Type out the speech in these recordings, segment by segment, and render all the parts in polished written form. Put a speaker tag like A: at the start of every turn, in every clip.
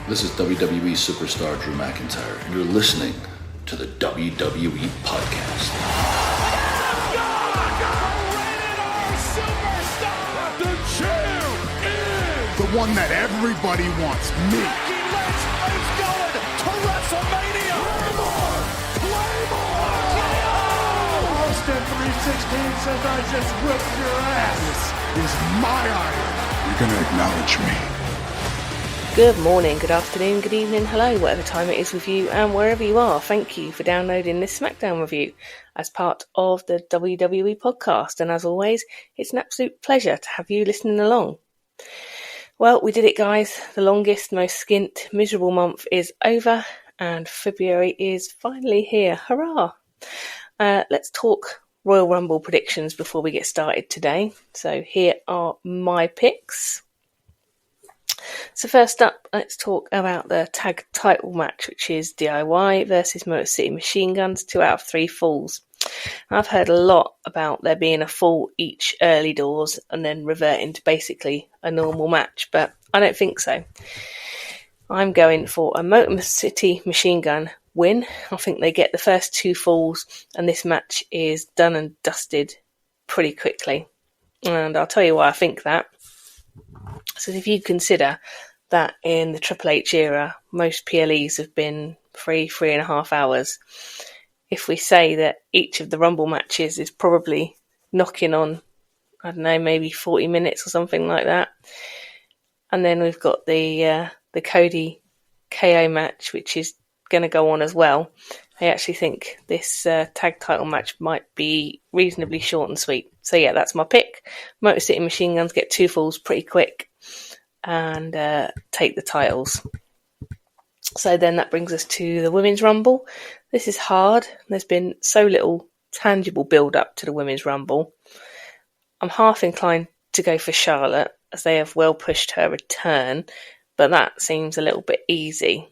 A: This is WWE superstar Drew McIntyre, and you're listening to the WWE Podcast.
B: The champ is
C: the one that everybody wants, me.
B: It's going to WrestleMania. Claymore!
C: Austin 316 says I just whipped your ass. This is my iron. You're going to acknowledge me.
D: Good morning, good afternoon, good evening, hello, whatever time it is with you and wherever you are. Thank you for downloading this Smackdown review as part of the WWE podcast. And as always, it's an absolute pleasure to have you listening along. Well, we did it, guys. The longest, most skint, miserable month is over and February is finally here. Hurrah! Let's talk Royal Rumble predictions before we get started today. So here are my picks. So first up, let's talk about the tag title match, which is DIY versus Motor City Machine Guns, 2 out of 3 falls. I've heard a lot about there being a fall each early doors and then reverting to basically a normal match, but I don't think so. I'm going for a Motor City Machine Gun win. I think they get the first 2 falls and this match is done and dusted pretty quickly. And I'll tell you why I think that. So if you consider that in the Triple H era, most PLEs have been 3.5 hours. If we say that each of the Rumble matches is probably knocking on, I don't know, maybe 40 minutes or something like that. And then we've got the Cody KO match, which is going to go on as well. I actually think this tag title match might be reasonably short and sweet. So yeah, that's my pick. Motor City Machine Guns get 2 falls pretty quick and take the titles. So then that brings us to the Women's Rumble. This is hard. There's been so little tangible build up to the Women's Rumble. I'm half inclined to go for Charlotte as they have well pushed her return, but that seems a little bit easy.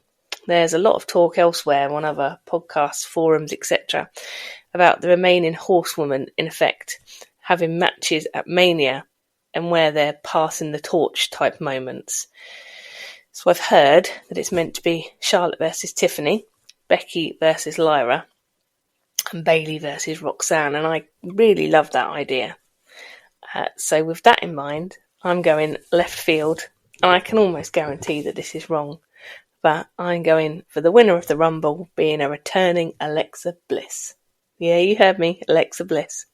D: There's a lot of talk elsewhere on other podcasts, forums, etc. about the remaining horsewoman, in effect, having matches at Mania and where they're passing the torch type moments. So I've heard that it's meant to be Charlotte versus Tiffany, Becky versus Lyra, and Bayley versus Roxanne, and I really love that idea. So with that in mind, I'm going left field, and I can almost guarantee that this is wrong, but I'm going for the winner of the Rumble being a returning Alexa Bliss. Yeah, you heard me, Alexa Bliss.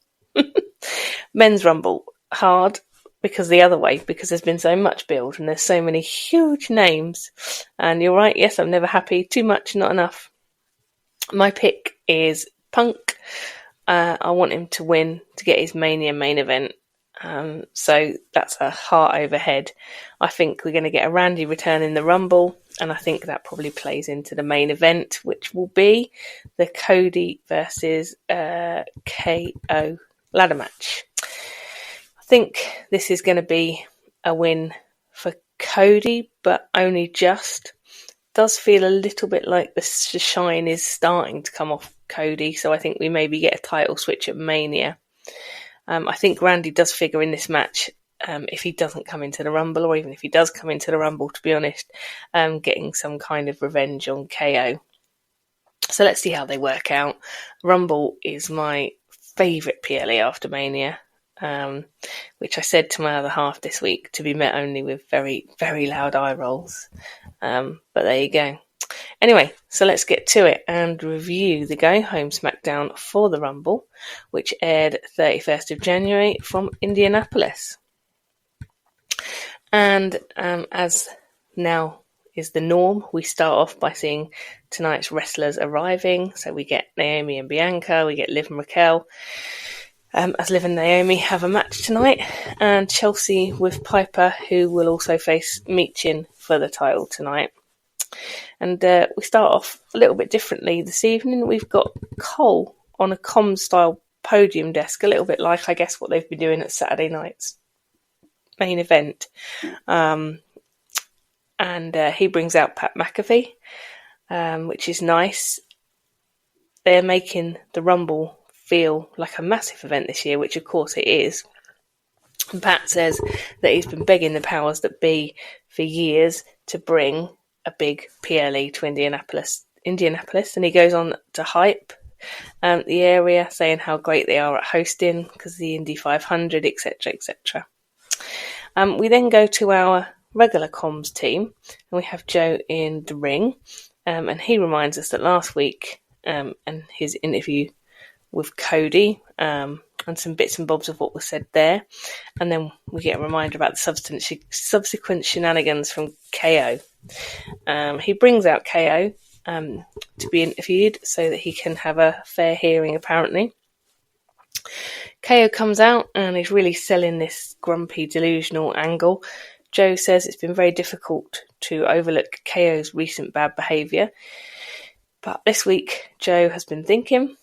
D: Men's Rumble, hard because the other way, because there's been so much build and there's so many huge names. And you're right, yes, I'm never happy. Too much, not enough. My pick is Punk. I want him to win to get his Mania main event. So that's a heart over head. I think we're going to get a Randy return in the Rumble, and I think that probably plays into the main event, which will be the Cody versus KO ladder match. I think this is going to be a win for Cody, but only just. Does feel a little bit like the shine is starting to come off Cody, so I think we maybe get a title switch at Mania. I think Randy does figure in this match if he doesn't come into the Rumble, or even if he does come into the Rumble, to be honest, getting some kind of revenge on KO. So let's see how they work out. Rumble is my favourite PLE after Mania, which I said to my other half this week, to be met only with very, very loud eye rolls. But there you go. Anyway, so let's get to it and review the Going Home Smackdown for the Rumble, which aired 31st of January from Indianapolis. And as now is the norm, we start off by seeing tonight's wrestlers arriving. So we get Naomi and Bianca, we get Liv and Raquel. As Liv and Naomi have a match tonight, and Chelsea with Piper, who will also face Michin for the title tonight. And we start off a little bit differently this evening. We've got Cole on a comms-style podium desk, a little bit like, I guess, what they've been doing at Saturday night's main event. And he brings out Pat McAfee, which is nice. They're making the Rumble feel like a massive event this year, which of course it is. And Pat says that he's been begging the powers that be for years to bring a big PLE to Indianapolis, and he goes on to hype the area, saying how great they are at hosting because of the Indy 500, etc., etc. We then go to our regular comms team, and we have Joe in the ring, and he reminds us that last week and his interview with Cody and some bits and bobs of what was said there, and then we get a reminder about the subsequent shenanigans from KO. He brings out KO to be interviewed so that he can have a fair hearing, apparently. KO comes out and is really selling this grumpy, delusional angle. Joe says it's been very difficult to overlook KO's recent bad behaviour, but this week Joe has been thinking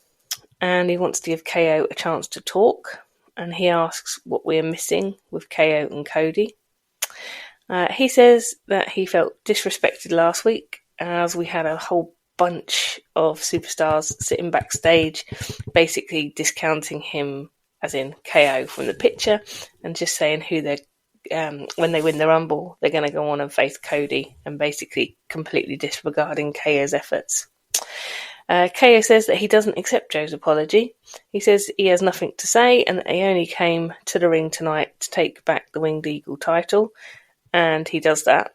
D: and he wants to give KO a chance to talk, and he asks what we're missing with KO and Cody. He says that he felt disrespected last week as we had a whole bunch of superstars sitting backstage basically discounting him, as in KO, from the picture and just saying who they're when they win the Rumble they're going to go on and face Cody, and basically completely disregarding KO's efforts. KO says that he doesn't accept Joe's apology. He says he has nothing to say and that he only came to the ring tonight to take back the Winged Eagle title, and he does that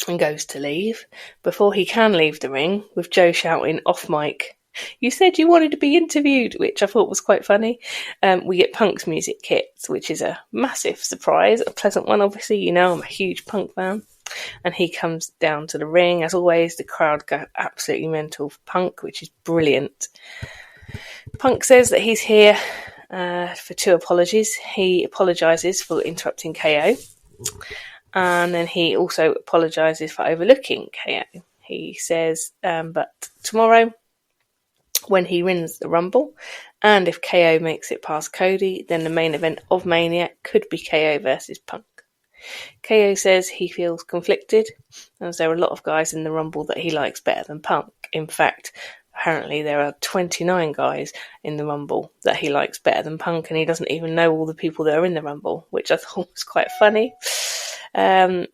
D: and goes to leave before he can leave the ring, with Joe shouting off mic, "You said you wanted to be interviewed," which I thought was quite funny. We get Punk's music kits, which is a massive surprise, a pleasant one, obviously. You know, I'm a huge Punk fan. And he comes down to the ring. As always, the crowd go absolutely mental for Punk, which is brilliant. Punk says that he's here for 2 apologies. He apologises for interrupting KO, and then he also apologises for overlooking KO. He says, but tomorrow, when he wins the Rumble, and if KO makes it past Cody, then the main event of Mania could be KO versus Punk. KO says he feels conflicted, as there are a lot of guys in the Rumble that he likes better than Punk. In fact, apparently there are 29 guys in the Rumble that he likes better than Punk, and he doesn't even know all the people that are in the Rumble, which I thought was quite funny. The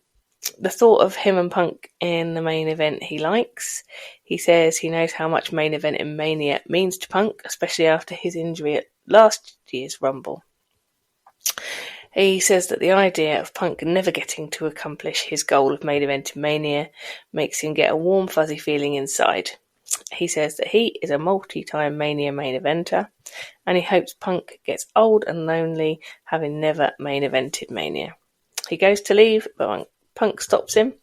D: thought of him and Punk in the main event he likes. He says he knows how much main event in Mania means to Punk, especially after his injury at last year's Rumble. He says that the idea of Punk never getting to accomplish his goal of main event in Mania makes him get a warm, fuzzy feeling inside. He says that he is a multi-time Mania main eventer, and he hopes Punk gets old and lonely having never main evented Mania. He goes to leave, but Punk stops him.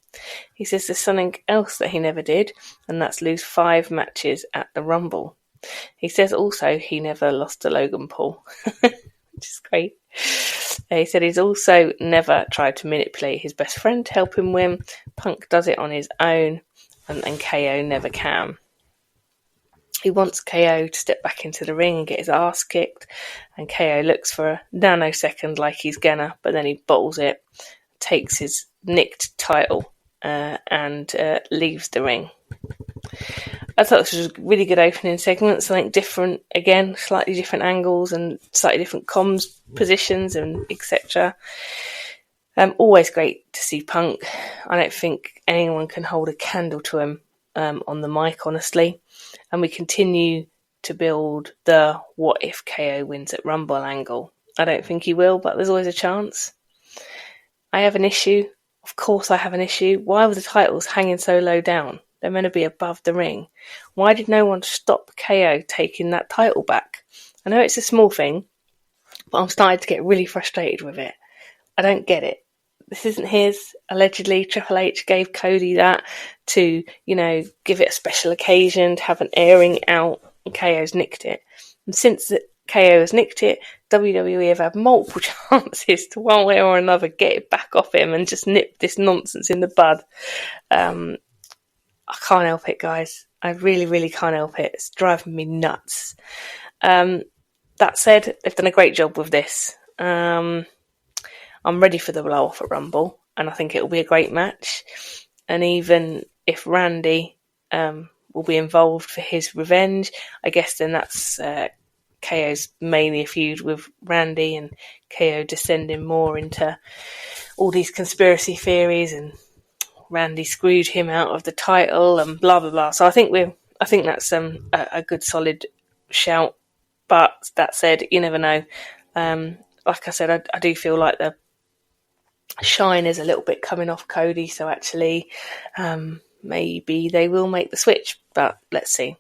D: He says there's something else that he never did, and that's lose 5 matches at the Rumble. He says also he never lost to Logan Paul, which is great. He said he's also never tried to manipulate his best friend to help him win. Punk does it on his own, and KO never can. He wants KO to step back into the ring and get his ass kicked, and KO looks for a nanosecond like he's gonna, but then he bottles it, takes his nicked title, and leaves the ring. I thought this was a really good opening segment, something different, again, slightly different angles and slightly different comms positions and etc. Always great to see Punk. I don't think anyone can hold a candle to him on the mic, honestly. And we continue to build the what if KO wins at Rumble angle. I don't think he will, but there's always a chance. I have an issue. Of course I have an issue. Why were the titles hanging so low down? They're meant to be above the ring. Why did no one stop KO taking that title back? I know it's a small thing, but I'm starting to get really frustrated with it. I don't get it. This isn't his. Allegedly, Triple H gave Cody that to, give it a special occasion, to have an airing out, and KO's nicked it. And since KO has nicked it, WWE have had multiple chances to one way or another get it back off him and just nip this nonsense in the bud. I can't help it, guys. I really, really can't help it. It's driving me nuts. That said, they've done a great job with this. I'm ready for the blow-off at Rumble, and I think it'll be a great match. And even if Randy will be involved for his revenge, I guess then that's KO's Mania feud with Randy, and KO descending more into all these conspiracy theories and Randy screwed him out of the title and blah blah blah. So I think that's a good solid shout. But that said, you never know. Like I said, I do feel like the shine is a little bit coming off Cody, so actually maybe they will make the switch, but let's see.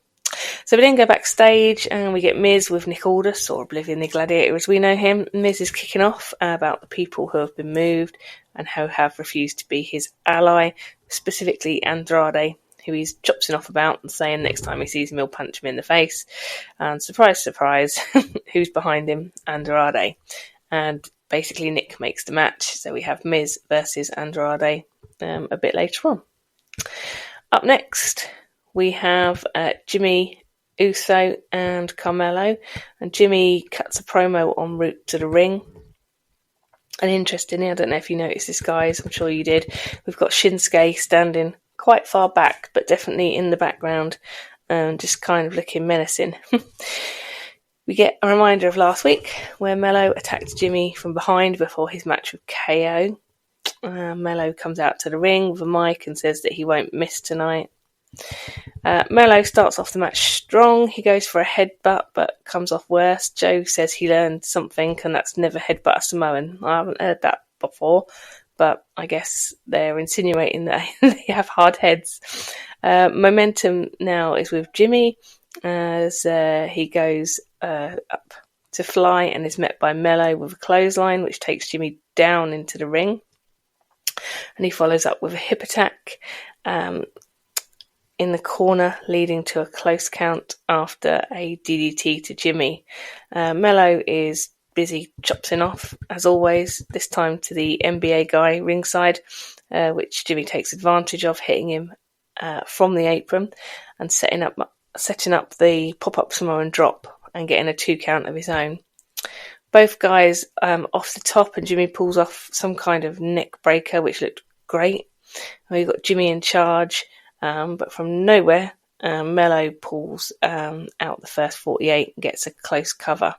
D: So we then go backstage and we get Miz with Nick Aldis, or Oblivion the Gladiator as we know him. Miz is kicking off about the people who have been moved and who have refused to be his ally, specifically Andrade, who he's chopsing off about and saying next time he sees him he'll punch him in the face. And surprise, surprise, who's behind him? Andrade. And basically Nick makes the match, so we have Miz versus Andrade a bit later on. Up next, we have Jimmy Uso and Carmelo, and Jimmy cuts a promo en route to the ring. And interestingly, I don't know if you noticed this, guys, I'm sure you did, we've got Shinsuke standing quite far back, but definitely in the background, just kind of looking menacing. We get a reminder of last week where Mello attacked Jimmy from behind before his match with KO. Mello comes out to the ring with a mic and says that he won't miss tonight. Mello starts off the match strong. He goes for a headbutt but comes off worse. Joe says he learned something, and that's never headbutt a Samoan. I haven't heard that before, but I guess they're insinuating that they have hard heads. Momentum now is with Jimmy as he goes up to fly and is met by Mello with a clothesline, which takes Jimmy down into the ring. And he follows up with a hip attack in the corner, leading to a close count after a DDT to Jimmy. Mello is busy chopsing off, as always, this time to the NBA guy ringside, which Jimmy takes advantage of, hitting him from the apron and setting up the pop-up Samoan drop and getting a 2 count of his own. Both guys off the top, and Jimmy pulls off some kind of neck breaker, which looked great. We've got Jimmy in charge, but from nowhere, Mello pulls out the first 48 and gets a close cover.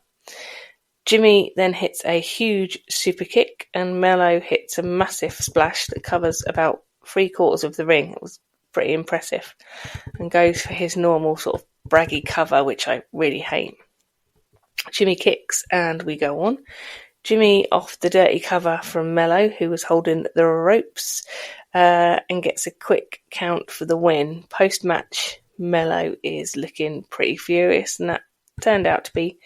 D: Jimmy then hits a huge super kick, and Mello hits a massive splash that covers about 3/4 of the ring. It was pretty impressive, and goes for his normal sort of braggy cover, which I really hate. Jimmy kicks and we go on. Jimmy off the dirty cover from Mello, who was holding the ropes, and gets a quick count for the win. Post-match, Mello is looking pretty furious, and that turned out to be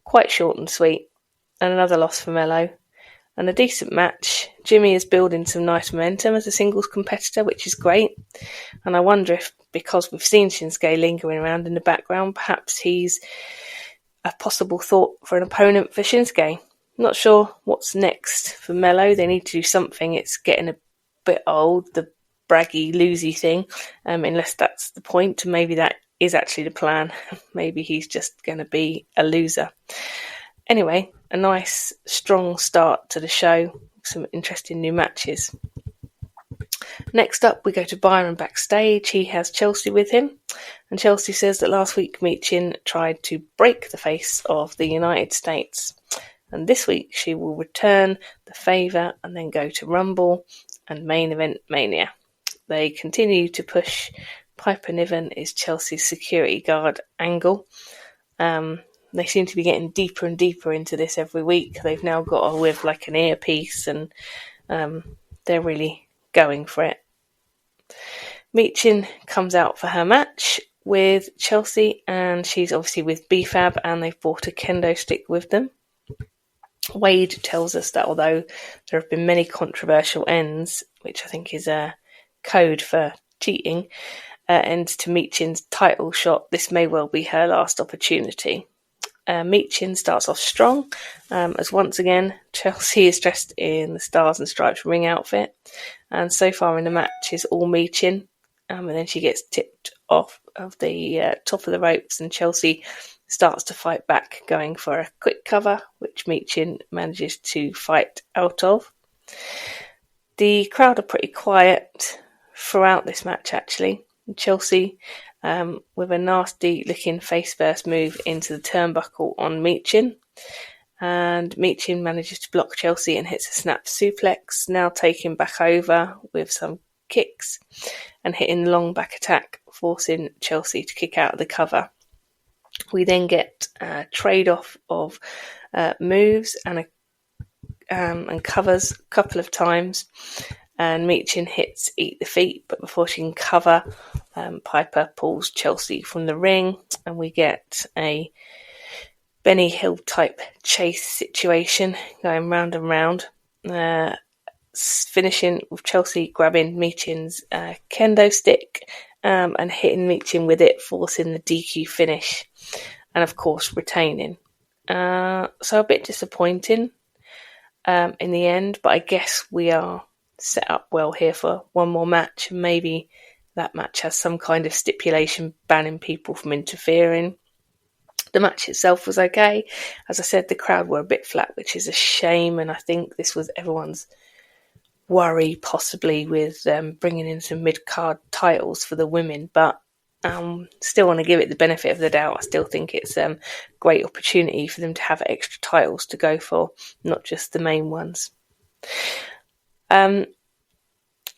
D: quite short and sweet. And another loss for Mello. And a decent match. Jimmy is building some nice momentum as a singles competitor, which is great. And I wonder if, because we've seen Shinsuke lingering around in the background, perhaps he's a possible thought for an opponent for Shinsuke. Not sure what's next for Mello. They need to do something. It's getting a bit old, the braggy, loosey thing, unless that's the point. Maybe that is actually the plan. Maybe he's just going to be a loser. Anyway, a nice, strong start to the show. Some interesting new matches. Next up, we go to Byron backstage. He has Chelsea with him, and Chelsea says that last week Michin tried to break the face of the United States, and this week she will return the favour and then go to Rumble and Main Event Mania. They continue to push Piper Niven is Chelsea's security guard angle. They seem to be getting deeper and deeper into this every week. They've now got her with like an earpiece, and they're really going for it. Michin comes out for her match with Chelsea, and she's obviously with BFAB, and they've brought a kendo stick with them. Wade tells us that although there have been many controversial ends, which I think is a code for cheating, ends to Michin's title shot, this may well be her last opportunity. Michin starts off strong, as once again Chelsea is dressed in the Stars and Stripes ring outfit, and so far in the match is all Michin, and then she gets tipped off of the top of the ropes, and Chelsea starts to fight back, going for a quick cover, which Michin manages to fight out of. The crowd are pretty quiet throughout this match, actually. Chelsea with a nasty looking face first move into the turnbuckle on Michin, and Michin manages to block Chelsea and hits a snap suplex, now taken back over with some kicks and hitting the long back attack, forcing Chelsea to kick out of the cover. We then get a trade-off of moves and covers a couple of times, and Meechin hits Eat the Feet, but before she can cover, Piper pulls Chelsea from the ring, and we get a Benny Hill type chase situation going round and round, finishing with Chelsea grabbing Meechin's kendo stick and hitting Meechin with it, forcing the DQ finish, and of course retaining. So a bit disappointing in the end, but I guess we are set up well here for one more match, and maybe that match has some kind of stipulation banning people from interfering. The match itself was okay. As I said, the crowd were a bit flat, which is a shame, and I think this was everyone's worry, possibly with bringing in some mid-card titles for the women, but still want to give it the benefit of the doubt. I still think it's a great opportunity for them to have extra titles to go for, not just the main ones.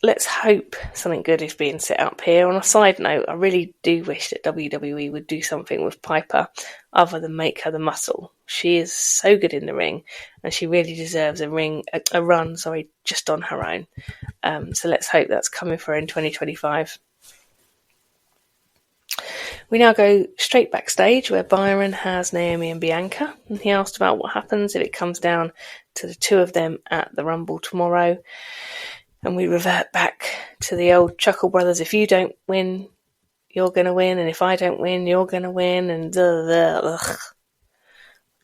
D: Let's hope something good is being set up here. On a side note, I really do wish that WWE would do something with Piper other than make her the muscle. She is so good in the ring, and she really deserves a run just on her own. So let's hope that's coming for her in 2025. We now go straight backstage where Byron has Naomi and Bianca, and he asked about what happens if it comes down to the two of them at the Rumble tomorrow. And we revert back to the old Chuckle Brothers. If you don't win, you're going to win. And if I don't win, you're going to win. And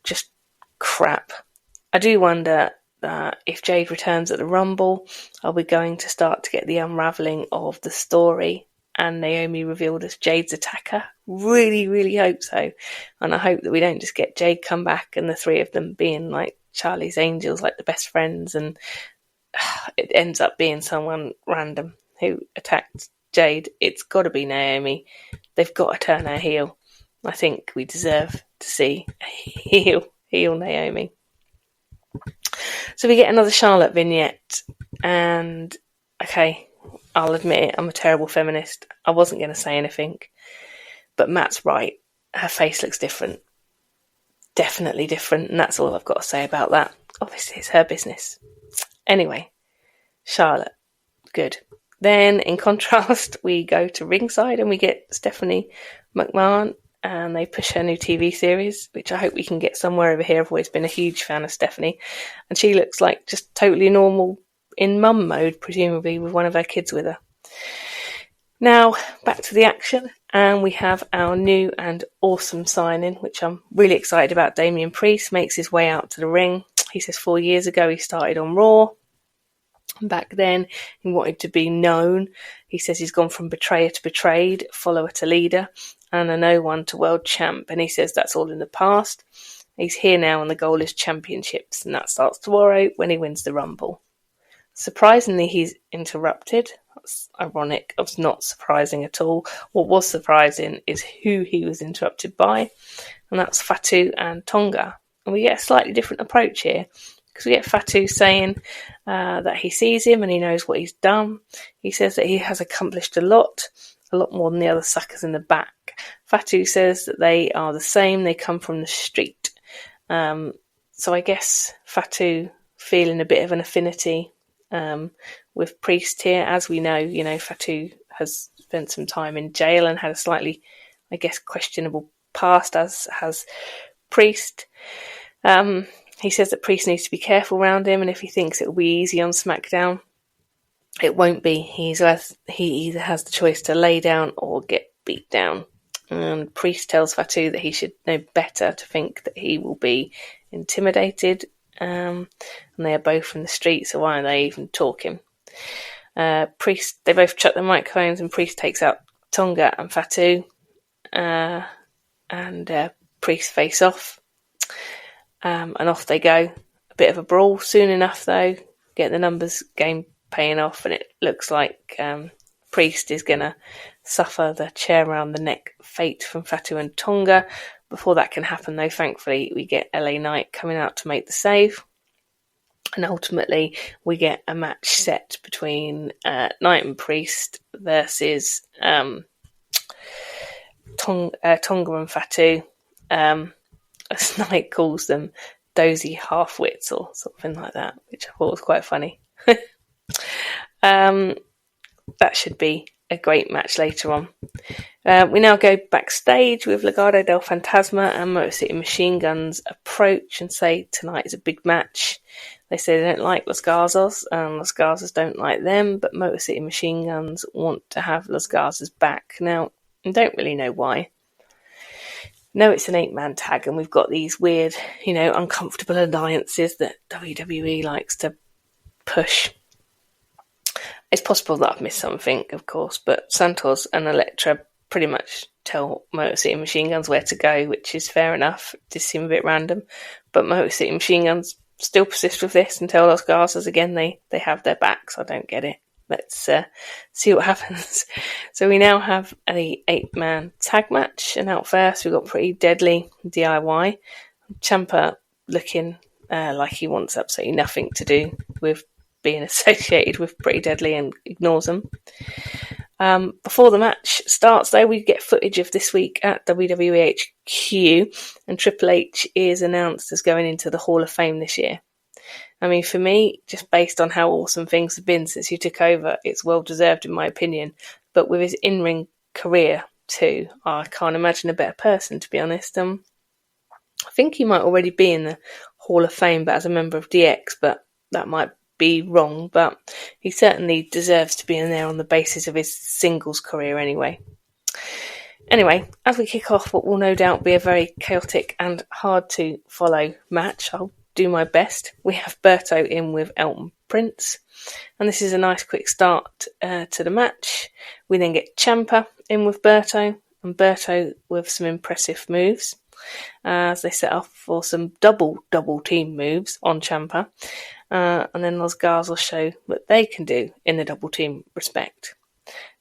D: just crap. I do wonder if Jade returns at the Rumble, are we going to start to get the unravelling of the story and Naomi revealed as Jade's attacker? Really, really hope so. And I hope that we don't just get Jade come back and the three of them being like Charlie's Angels, like the best friends, and it ends up being someone random who attacked Jade. It's got to be Naomi. They've got to turn her heel. I think we deserve to see a heel Naomi. So we get another Charlotte vignette, and okay, I'll admit it, I'm a terrible feminist. I wasn't going to say anything, but Matt's right. Her face looks different. Definitely different, and that's all I've got to say about that. Obviously, it's her business. Anyway, Charlotte, good. Then, in contrast, we go to ringside and we get Stephanie McMahon, and they push her new TV series, which I hope we can get somewhere over here. I've always been a huge fan of Stephanie, and she looks like just totally normal in mum mode, presumably with one of her kids with her. Now, back to the action, and we have our new and awesome signing, which I'm really excited about. Damian Priest makes his way out to the ring. He says 4 years ago he started on Raw. Back then, he wanted to be known. He says he's gone from betrayer to betrayed, follower to leader, and a no one to world champ. And he says that's all in the past. He's here now, and the goal is championships, and that starts tomorrow when he wins the Rumble. Surprisingly, he's interrupted. That's ironic. It's not surprising at all. What was surprising is who he was interrupted by, and that's Fatu and Tonga. And we get a slightly different approach here, because we get Fatu saying that he sees him and he knows what he's done. He says that he has accomplished a lot more than the other suckers in the back. Fatu says that they are the same, they come from the street. So I guess Fatu feeling a bit of an affinity with Priest here. As we know, Fatu has spent some time in jail and had a slightly, I guess, questionable past, as has Priest. He says that Priest needs to be careful around him, and if he thinks it will be easy on Smackdown, it won't be. He either has the choice to lay down or get beat down. And Priest tells Fatu that he should know better to think that he will be intimidated. And they are both from the street, so why are they even talking? Priest, they both chuck the microphones, and Priest takes out Tonga and Fatu. And Priest face off. And off they go. A bit of a brawl. Soon enough, though, get the numbers game paying off, and it looks like Priest is going to suffer the chair around the neck fate from Fatu and Tonga. Before that can happen, though, thankfully, we get LA Knight coming out to make the save. And ultimately, we get a match set between Knight and Priest versus Tonga and Fatu. As Knight calls them, dozy half-wits or something like that, which I thought was quite funny. That should be a great match later on. We now go backstage with Legado del Fantasma and Motor City Machine Guns approach and say tonight is a big match. They say they don't like Los Garzas and Los Garzas don't like them, but Motor City Machine Guns want to have Los Garzas back. Now, I don't really know why. No, it's an 8-man tag and we've got these weird, uncomfortable alliances that WWE likes to push. It's possible that I've missed something, of course, but Santos and Elektra pretty much tell Motor City Machine Guns where to go, which is fair enough. It does seem a bit random, but Motor City Machine Guns still persist with this and tell Los Garzas again they have their backs. I don't get it. Let's see what happens. So we now have a 8-man tag match, and out first we've got Pretty Deadly DIY. Ciampa looking like he wants absolutely nothing to do with being associated with Pretty Deadly and ignores them. Before the match starts, though, we get footage of this week at WWE HQ, and Triple H is announced as going into the Hall of Fame this year. I mean, for me, just based on how awesome things have been since he took over, it's well deserved in my opinion. But with his in-ring career too, I can't imagine a better person, to be honest. I think he might already be in the Hall of Fame, but as a member of DX, but that might be wrong. But he certainly deserves to be in there on the basis of his singles career anyway. Anyway, as we kick off what will no doubt be a very chaotic and hard to follow match, I'll do my best. We have Berto in with Elton Prince, and this is a nice quick start to the match. We then get Ciampa in with Berto, and Berto with some impressive moves as they set off for some double team moves on Ciampa, and then Los Garzas will show what they can do in the double team respect.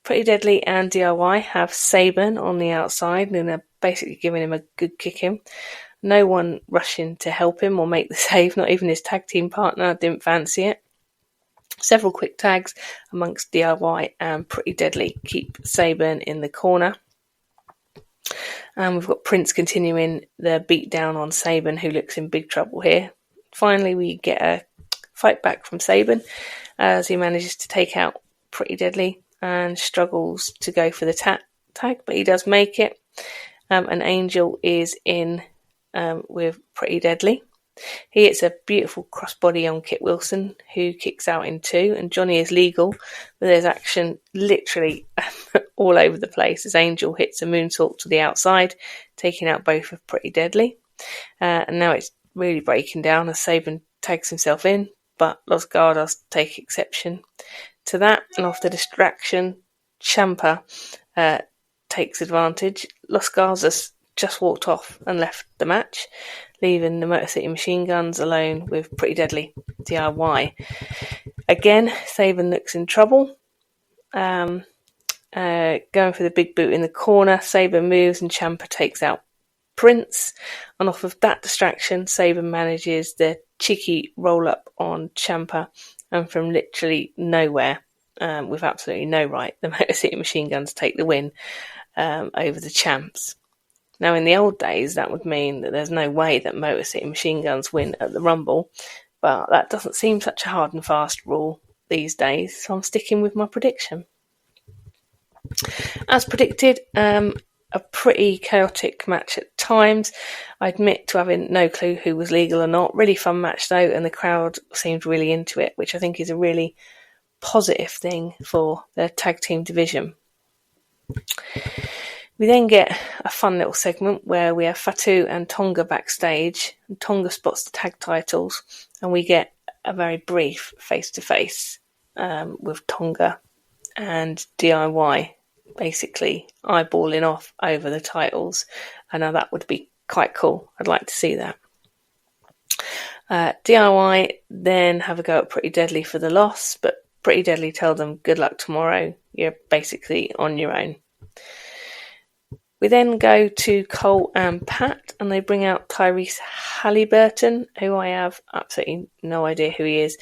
D: Pretty Deadly and DIY have Saban on the outside, and they're basically giving him a good kicking. No one rushing to help him or make the save, not even his tag team partner didn't fancy it. Several quick tags amongst DIY and Pretty Deadly keep Saban in the corner. And we've got Prince continuing the beatdown on Saban, who looks in big trouble here. Finally, we get a fight back from Saban as he manages to take out Pretty Deadly and struggles to go for the tag, but he does make it. And Angel is in with Pretty Deadly. He hits a beautiful crossbody on Kit Wilson, who kicks out in 2, and Johnny is legal, but there's action literally all over the place as Angel hits a moonsault to the outside, taking out both of Pretty Deadly. And now it's really breaking down as Saban tags himself in, but Los Garzas take exception to that, and off the distraction, Ciampa takes advantage. Los Garzas just walked off and left the match, leaving the Motor City Machine Guns alone with Pretty Deadly DIY. Again, Saban looks in trouble. Going for the big boot in the corner, Saban moves and Ciampa takes out Prince. And off of that distraction, Saban manages the cheeky roll-up on Ciampa, and from literally nowhere, with absolutely no right, the Motor City Machine Guns take the win over the champs. Now, in the old days, that would mean that there's no way that Motor City Machine Guns win at the Rumble, but that doesn't seem such a hard and fast rule these days, so I'm sticking with my prediction. As predicted, a pretty chaotic match at times. I admit to having no clue who was legal or not. Really fun match, though, and the crowd seemed really into it, which I think is a really positive thing for the tag team division. We then get a fun little segment where we have Fatu and Tonga backstage, and Tonga spots the tag titles, and we get a very brief face-to-face with Tonga and DIY basically eyeballing off over the titles. I know that would be quite cool. I'd like to see that. DIY then have a go at Pretty Deadly for the loss, but Pretty Deadly tell them good luck tomorrow. You're basically on your own. We then go to Cole and Pat, and they bring out Tyrese Halliburton, who I have absolutely no idea who he is,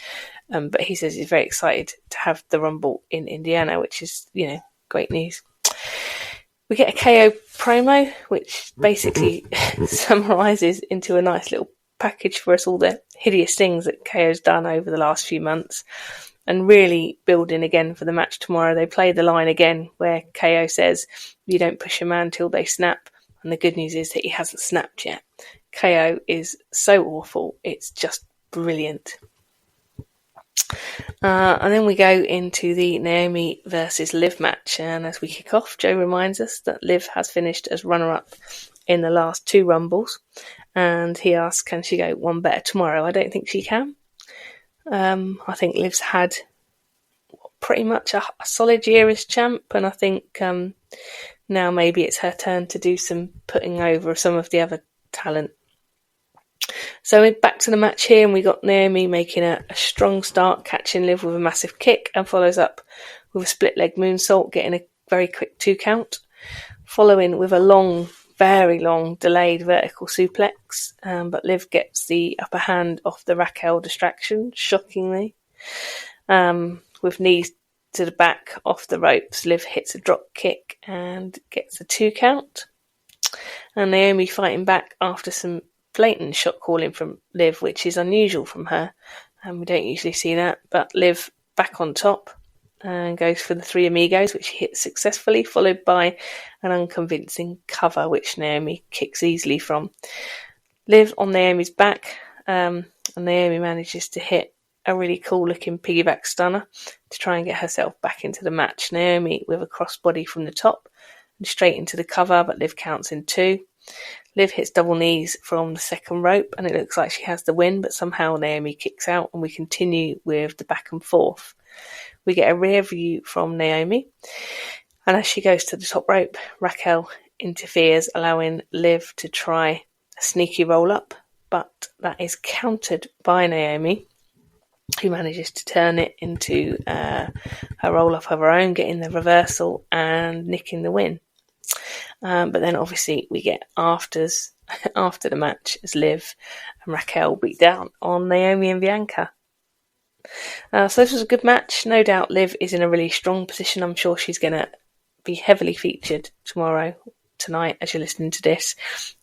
D: but he says he's very excited to have the Rumble in Indiana, which is, great news. We get a KO promo, which basically summarises into a nice little package for us all the hideous things that KO's done over the last few months, and really building again for the match tomorrow. They play the line again where KO says, "You don't push a man till they snap," and the good news is that he hasn't snapped yet. KO is so awful, it's just brilliant. And then we go into the Naomi versus Liv match, and as we kick off, Joe reminds us that Liv has finished as runner-up in the last 2 Rumbles, and he asks, can she go one better tomorrow? I don't think she can. I think Liv's had pretty much a solid year as champ, and I think now maybe it's her turn to do some putting over of some of the other talent. So back to the match here, and we got Naomi making a strong start, catching Liv with a massive kick, and follows up with a split leg moonsault, getting a very quick 2 count, following with a long, very long delayed vertical suplex, but Liv gets the upper hand off the Raquel distraction, shockingly. With knees to the back off the ropes, Liv hits a drop kick and gets a 2 count. And Naomi fighting back after some blatant shot calling from Liv, which is unusual from her, and we don't usually see that. But Liv back on top and goes for the 3 amigos, which he hits successfully, followed by an unconvincing cover, which Naomi kicks easily from. Liv on Naomi's back, and Naomi manages to hit a really cool looking piggyback stunner to try and get herself back into the match. Naomi with a crossbody from the top and straight into the cover, but Liv counts in 2. Liv hits double knees from the second rope, and it looks like she has the win, but somehow Naomi kicks out, and we continue with the back and forth. We get a rear view from Naomi, and as she goes to the top rope, Raquel interferes, allowing Liv to try a sneaky roll-up, but that is countered by Naomi, who manages to turn it into a roll-up of her own, getting the reversal and nicking the win. But then obviously we get afters after the match as Liv and Raquel beat down on Naomi and Bianca. So this was a good match. No doubt Liv is in a really strong position. I'm sure she's going to be heavily featured tonight as you're listening to this,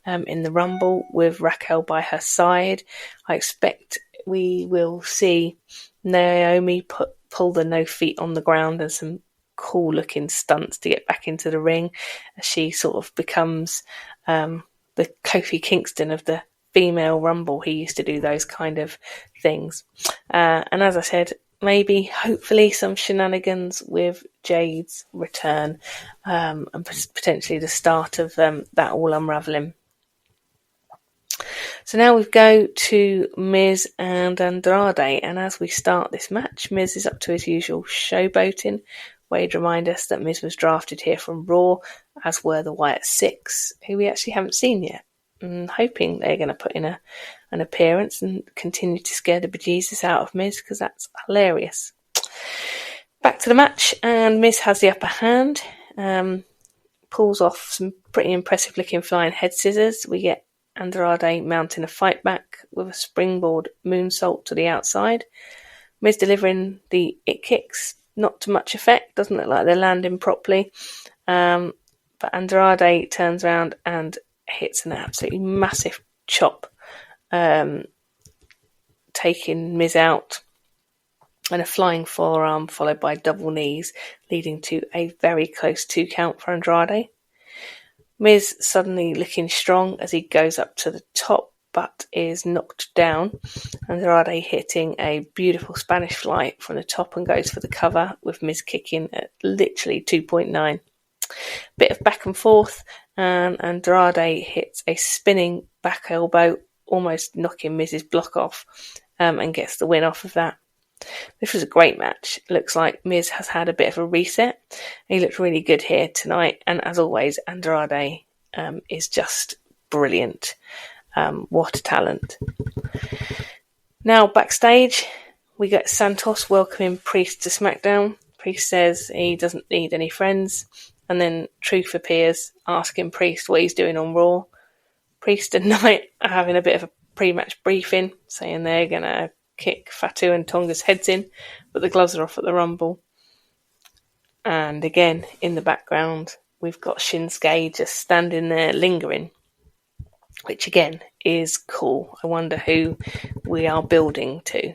D: in the Rumble with Raquel by her side. I expect we will see Naomi pull the no feet on the ground and some cool looking stunts to get back into the ring as she sort of becomes the Kofi Kingston of the female Rumble. He used to do those kind of things, and as I said, maybe hopefully some shenanigans with Jade's return, and potentially the start of that all unraveling. So now we go to Miz and Andrade, and as we start this match, Miz is up to his usual showboating. Wade remind us that Miz was drafted here from Raw, as were the Wyatt Six, who we actually haven't seen yet. I'm hoping they're going to put in an appearance and continue to scare the bejesus out of Miz, because that's hilarious. Back to the match, and Miz has the upper hand, pulls off some pretty impressive looking flying head scissors. We get Andrade mounting a fight back with a springboard moonsault to the outside. Miz delivering the it kicks, not to much effect, doesn't look like they're landing properly. But Andrade turns around and hits an absolutely massive chop, taking Miz out, and a flying forearm followed by double knees, leading to a very close 2 count for Andrade. Miz suddenly looking strong as he goes up to the top, but is knocked down. Andrade hitting a beautiful Spanish fly from the top and goes for the cover, with Miz kicking at literally 2.9. Bit of back and forth, and Andrade hits a spinning back elbow, almost knocking Miz's block off, and gets the win off of that. This was a great match. Looks like Miz has had a bit of a reset. He looked really good here tonight, and as always, Andrade is just brilliant. What a talent. Now backstage, we get Santos welcoming Priest to Smackdown. Priest says he doesn't need any friends, And then Truth appears, asking Priest what he's doing on Raw. Priest and Knight are having a bit of a pre-match briefing, saying they're going to kick Fatu and Tonga's heads in, but the gloves are off at the Rumble. And again, in the background, we've got Shinsuke just standing there lingering, which again is cool. I wonder who we are building to.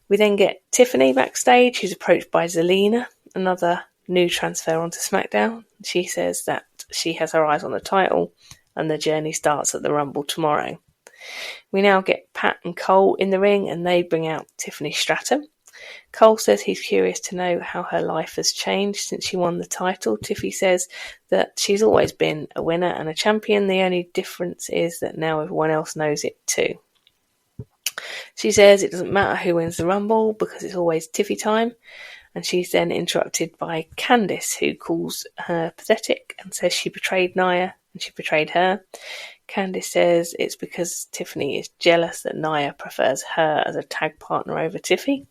D: We then get Tiffany backstage, who's approached by Zelina, another new transfer onto SmackDown. She says that she has her eyes on the title and the journey starts at the Rumble tomorrow. We now get Pat and Cole in the ring, and they bring out Tiffany Stratton. Cole says he's curious to know how her life has changed since she won the title. Tiffy says that she's always been a winner and a champion. The only difference is that now everyone else knows it too. She says it doesn't matter who wins the Rumble because it's always Tiffy time. And she's then interrupted by Candice, who calls her pathetic and says she betrayed Nia and she betrayed her. Candice says it's because Tiffany is jealous that Nia prefers her as a tag partner over Tiffy.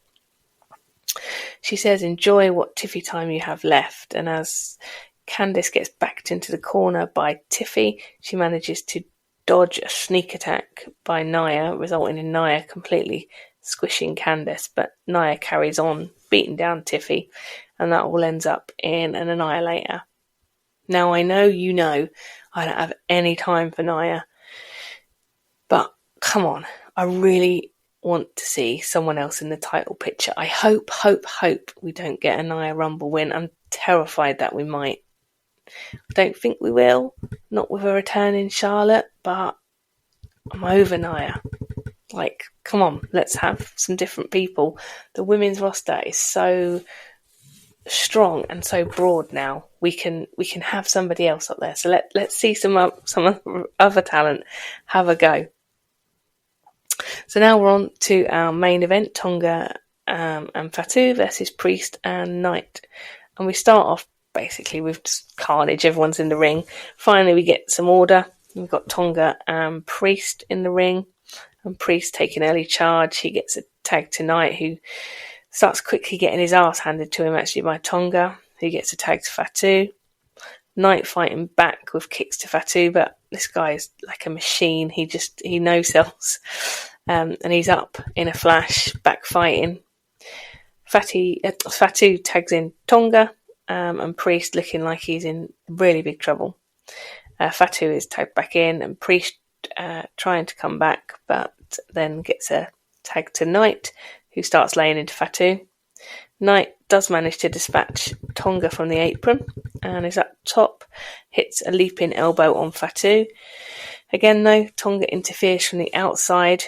D: She says enjoy what Tiffy time you have left, and as Candice gets backed into the corner by Tiffy, she manages to dodge a sneak attack by Nia, resulting in Nia completely squishing Candice, but Nia carries on, beating down Tiffy, and that all ends up in an Annihilator. Now I know you know I don't have any time for Nia, but come on, I really want to see someone else in the title picture. I hope we don't get a Nia Rumble win. I'm terrified that we might. I don't think we will, not with a return in Charlotte, but I'm over Nia. Like, come on, let's have some different people. The women's roster is so strong and so broad now. We can have somebody else up there. So let's see some other talent have a go. So now we're on to our main event, Tonga and Fatu versus Priest and Knight. And we start off basically with just carnage. Everyone's in the ring. Finally, we get some order. We've got Tonga and Priest in the ring. And Priest taking early charge. He gets a tag to Knight, who starts quickly getting his ass handed to him actually by Tonga, who gets a tag to Fatu. Knight fighting back with kicks to Fatu, but this guy is like a machine. He no-sells. And he's up in a flash, back fighting. Fatu tags in Tonga, and Priest looking like he's in really big trouble. Fatu is tagged back in, and Priest trying to come back, but then gets a tag to Knight, who starts laying into Fatu. Knight does manage to dispatch Tonga from the apron and is up top, hits a leaping elbow on Fatu. Again though, Tonga interferes from the outside,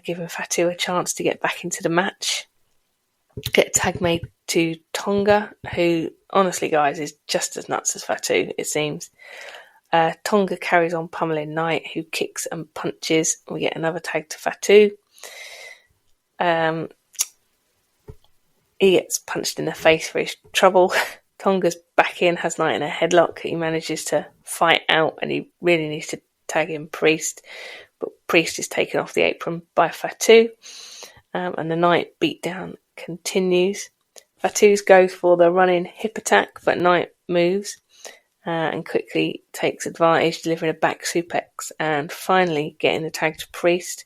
D: giving Fatu a chance to get back into the match. Get a tag made to Tonga, who honestly guys is just as nuts as Fatu, it seems. Tonga carries on pummeling Knight, who kicks and punches. We get another tag to Fatu. He gets punched in the face for his trouble. Tonga's back in, has Knight in a headlock. He manages to fight out, and he really needs to tag in Priest. But Priest is taken off the apron by Fatu. And the Knight beatdown continues. Fatu's goes for the running hip attack, but Knight moves and quickly takes advantage, delivering a back suplex and finally getting the tag to Priest,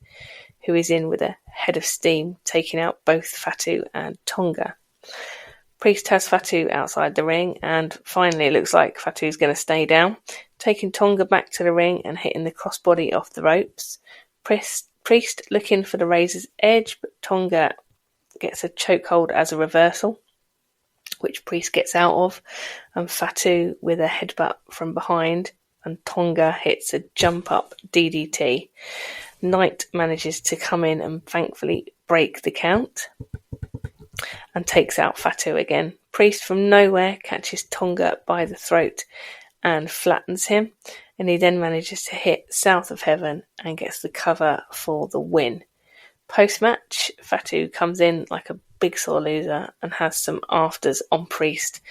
D: who is in with a head of steam, taking out both Fatu and Tonga. Priest has Fatu outside the ring, and finally it looks like Fatu's going to stay down, taking Tonga back to the ring and hitting the crossbody off the ropes. Priest looking for the razor's edge, but Tonga gets a chokehold as a reversal, which Priest gets out of, and Fatu with a headbutt from behind, and Tonga hits a jump up DDT. Knight manages to come in and thankfully break the count and takes out Fatu again. Priest from nowhere catches Tonga by the throat and flattens him, and he then manages to hit South of Heaven and gets the cover for the win. Post-match, Fatu comes in like a big sore loser and has some afters on Priest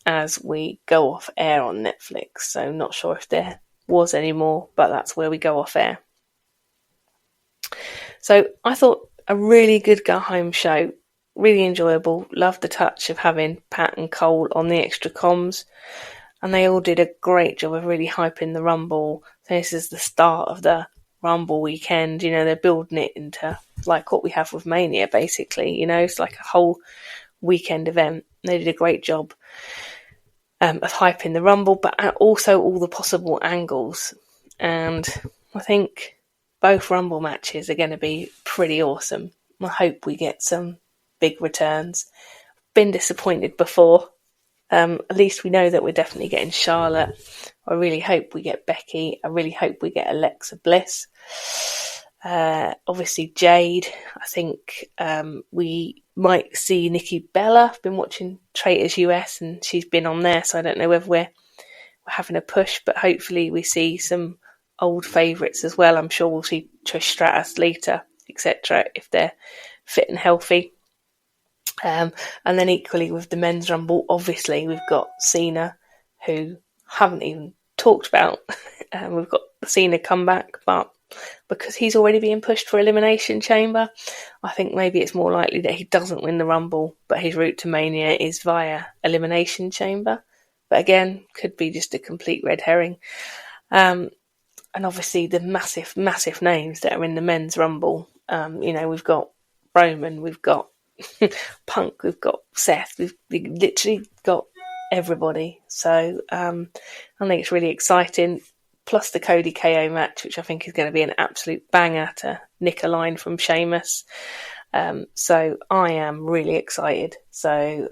D: as we go off air on Netflix. So not sure if there was any more, but that's where we go off air. So I thought a really good go-home show, really enjoyable. Loved the touch of having Pat and Cole on the extra comms. and they all did a great job of really hyping the Rumble. So this is the start of the Rumble weekend. They're building it into like what we have with Mania, basically. It's like a whole weekend event. They did a great job of hyping the Rumble, but also all the possible angles. And I think both Rumble matches are going to be pretty awesome. I hope we get some big returns. Been disappointed before. At least we know that we're definitely getting Charlotte. I really hope we get Becky. I really hope we get Alexa Bliss. Obviously Jade. I think we might see Nikki Bella. I've been watching Traitors US and she's been on there, so I don't know whether we're having a push, but hopefully we see some old favourites as well. I'm sure we'll see Trish Stratus, Lita, etc. if they're fit and healthy. And then equally with the men's Rumble, obviously we've got Cena, who haven't even talked about. We've got the Cena comeback, but because he's already being pushed for Elimination Chamber, I think maybe it's more likely that he doesn't win the Rumble, but his route to Mania is via Elimination Chamber. But again, could be just a complete red herring. And obviously the massive, massive names that are in the men's Rumble. We've got Roman, we've got Punk, we've got Seth, we've literally got everybody. So I think it's really exciting. Plus the Cody KO match, which I think is going to be an absolute banger to nick a line from Sheamus. So I am really excited. So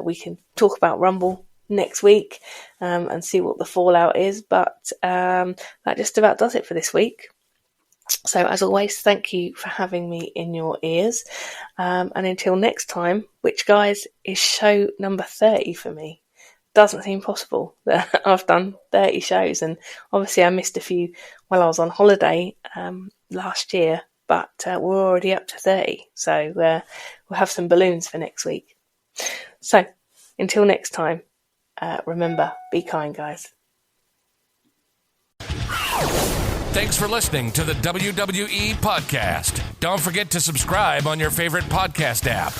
D: we can talk about Rumble next week and see what the fallout is. But that just about does it for this week. So as always, thank you for having me in your ears. And until next time, which, guys, is show number 30 for me. Doesn't seem possible that I've done 30 shows. And obviously I missed a few while I was on holiday last year. But we're already up to 30. So we'll have some balloons for next week. So until next time, remember, be kind, guys.
E: Thanks for listening to the WWE Podcast. Don't forget to subscribe on your favorite podcast app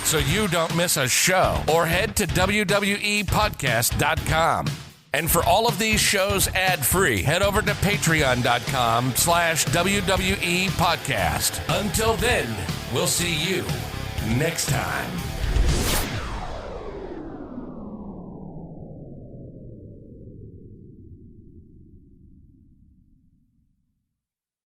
E: so you don't miss a show, or head to WWEpodcast.com. And for all of these shows ad-free, head over to patreon.com/WWE Podcast. Until then, we'll see you next time.